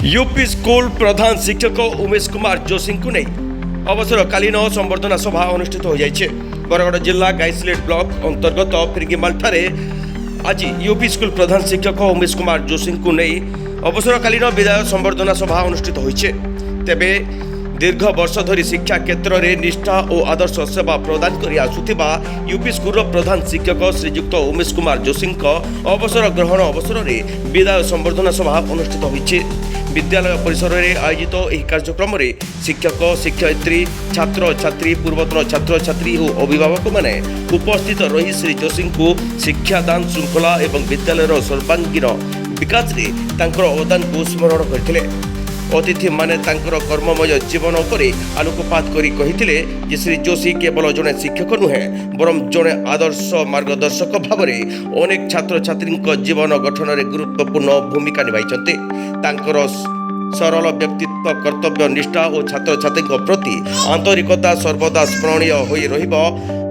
UP school प्रधान शिक्षक उमेश कुमार जोशी को नहीं अवसरकालीन संबर्धना सभा अनुष्ठित हो जाइए। बरगड़ जिला गाइसलेट ब्लॉक अंतर्गत फिरगिमालठारे आज यूपी स्कूल प्रधान शिक्षक उमेश कुमार जोशी को नहीं अवसरकालीन विदाय संबर्धना सभा अनुष्ठित होइछे। तेबे दीर्घ वर्ष धरी शिक्षा क्षेत्र में निष्ठा और आदर्श सेवा प्रदान कर आसुथिबा यूपी स्कूल प्रधान शिक्षक श्रीजुक्त उमेश कुमार जोशी अवसर ग्रहण अवसर में विदाय संबर्धना सभा अनुष्ठित होइछे। विद्यालय परिसर में आयोजित यह कार्यक्रम में शिक्षक शिक्षयित्री छात्र छात्री पूर्वतन छात्र छात्री और अभिभावक मैंने उपस्थित रही श्री जोशी को शिक्षादान श्रृंखला एवं विद्यालय सर्वांगीन विकास में तांकर अवदान को स्मरण करते। अतिथि माने तांकर कर्ममय जीवन पर आलोकपात करी कहिथिले जे श्री जोशी केवल जड़े शिक्षक नुहे बरं जड़े आदर्श मार्गदर्शक भाव में अनेक छात्र छात्री जीवन गठन में गुरुत्वपूर्ण भूमिका निभाइछन्ते। तांकर सरल व्यक्तित्व कर्तव्य निष्ठा और छात्र छात्री प्रति आंतरिकता सर्वदा स्मरणीय होई रहिबो।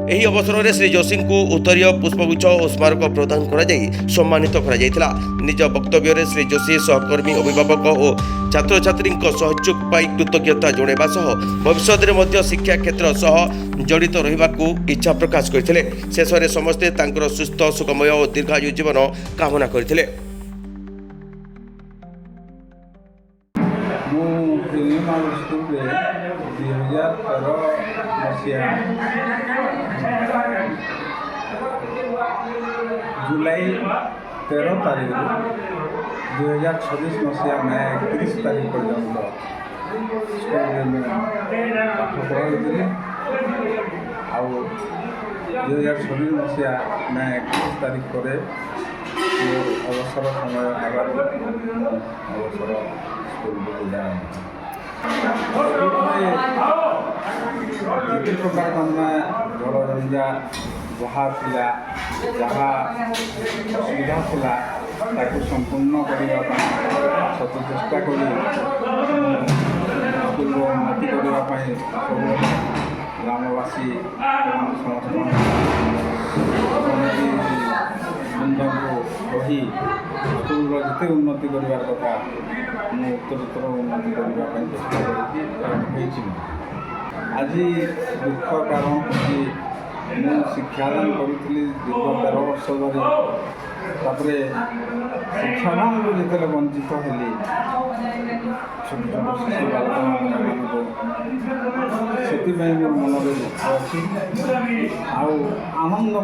एही अवसर में श्री जोशी को उत्तरीय पुष्पगुच्छ और स्मारक प्रदान करा जाई सम्मानित करा जायतिला। निज वक्तव्य में श्री जोशी सहकर्मी अभिभावक और छात्र छात्री सहयोग पाई कृतज्ञता जणाइबा सह भविष्य में शिक्षा क्षेत्र सह जड़ित रहिबाकू इच्छा प्रकाश करथिले। शेष में समस्ते तांकर सुस्थ सुखमय और दीर्घायु जीवन कामना करथिले। जुलाई 13 तारीख 2026 मसीहा में 31 तारीख पर्यंत स्कूल में पाठ पढ़ी आउ 2026 मसीहा में 31 तारीख पर अवसर समय आगार अवसर स्कूल को जाए विभिन्न प्रकार जलजंजा जहाँ थिला जहाँ सुविधा थिला ताकू संपूर्ण करने सत चेष्टा करी स्कूल उन्नति करने सब ग्रामवासी समस्त बृंद को रही स्कूल जिते उन्नति कर कथा मुझे उत्तरोत्तर उन्नति करने चेष्टा कर आज दुख कारण कि मुझे शिक्षादान करी दीर्घ 13 वर्ष धरी तापर शिक्षादान जिते वंचित हेली छोट छोट शिशु बालक से मोर मन दुख अच्छी आनंद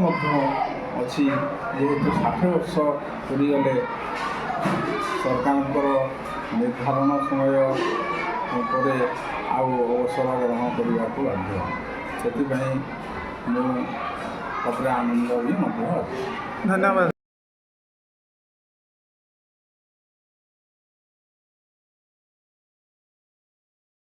अच्छी जेहेतु 60 वर्ष पूरीगले सरकार निर्धारण समय पर अवसर ग्रहण करने को बाध्य से आनंद भी धन्यवाद।